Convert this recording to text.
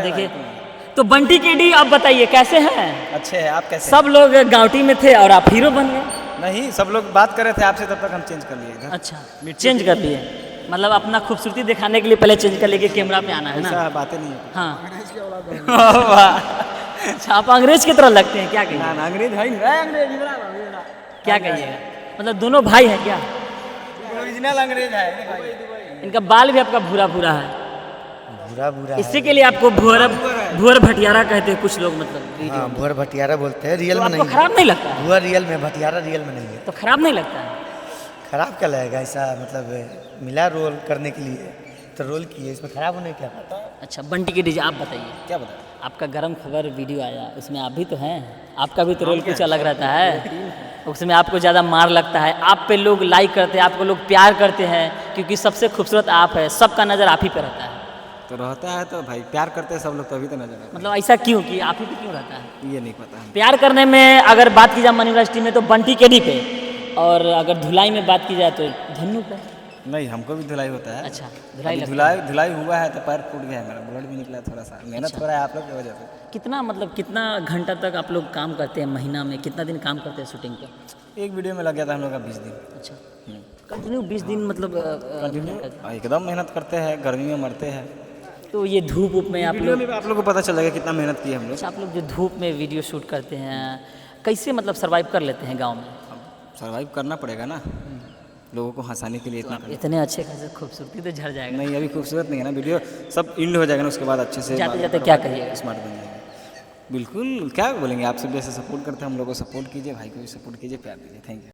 देखिए तो बंटी केडी आप बताइए कैसे हैं? अच्छे है, आप कैसे सब लोग गांवटी में थे और आप हीरो बन गए। नहीं, सब लोग बात कर रहे थे आपसे, तब तक हम चेंज कर लिए इधर। अच्छा चेंज कर लिए, मतलब अपना खूबसूरती दिखाने के लिए पहले चेंज कर लिए कि कैमरा पे आना है ना। ऐसा बातें नहीं है। हाँ वाह। अच्छा आप अंग्रेज की तरह लगते हैं, क्या कहिए? ना अंग्रेज है नहीं, अंग्रेज इधर क्या कहिएगा, मतलब दोनों भाई हैं क्या? ओरिजिनल अंग्रेज है। इनका बाल भी आपका भूरा भूरा है, भूरा भूरा इसी के लिए आपको भूर भटियारा कहते हैं कुछ लोग, मतलब हाँ, भुअर भटियारा बोलते हैं, रियल तो में आपको नहीं खराब नहीं लगता है? है। भुअर रियल में, भटियारा रियल में नहीं है। तो खराब नहीं लगता है? खराब क्या लगेगा, ऐसा मतलब मिला रोल करने के लिए तो रोल किए, इसमें खराब होने क्या बात है। अच्छा बंटी के डीजे आप बताइए, क्या बताएं? आपका गरम खबर वीडियो आया, उसमें आप भी तो हैं, आपका भी तो रोल कुछ अलग रहता है, उसमें आपको ज़्यादा मार लगता है, आप पे लोग लाइक करते हैं, आपको लोग प्यार करते हैं क्योंकि सबसे खूबसूरत आप है, सबका नज़र आप ही पे रहता है। तो रहता है तो भाई प्यार करते हैं सब लोग, तो अभी तो नजर आता मतलब ऐसा क्यों कि आप ही पे क्यों रहता है? है। ये नहीं पता है। प्यार करने में अगर बात की जाए मनी यूनिवर्सिटी में तो बंटी केडी पे, और अगर धुलाई में बात की जाए तो धन्नू पे। नहीं, हमको भी धुलाई होता है। अच्छा धुलाई लगता है। धुलाई धुलाई हुआ है तो पैर फूट गया है मेरा, ब्लड भी निकला थोड़ा सा, मेहनत हो रहा है आप लोग की वजह से। कितना मतलब कितना घंटा तक आप लोग काम करते हैं महीना में, कितना दिन काम करते हैं शूटिंग पे? एक वीडियो में लग गया था हम लोग का 20 दिन। अच्छा कंटिन्यू 20 दिन मतलब एकदम मेहनत करते हैं, गर्मी में मरते हैं। तो ये धूप वूप में आप वीडियो लोग, में आप लोग को पता चलेगा कितना मेहनत की है हम लोग। अच्छा आप लोग जो धूप में वीडियो शूट करते हैं कैसे मतलब सरवाइव कर लेते हैं गांव में? सर्वाइव करना पड़ेगा ना, लोगों को हंसाने के लिए इतना। इतने अच्छे खासे खूबसूरती तो झड़ जाएगा। नहीं, अभी खूबसूरत नहीं है ना वीडियो, सब इंड हो जाएगा ना उसके बाद अच्छे से जाते जाते क्या कहिएगा? स्मार्ट बन जाएगा। बिल्कुल, क्या बोलेंगे, आप सब जैसे सपोर्ट करते हैं हम लोग को सपोर्ट कीजिए, भाई को भी सपोर्ट कीजिए, प्यार दीजिए। Thank you.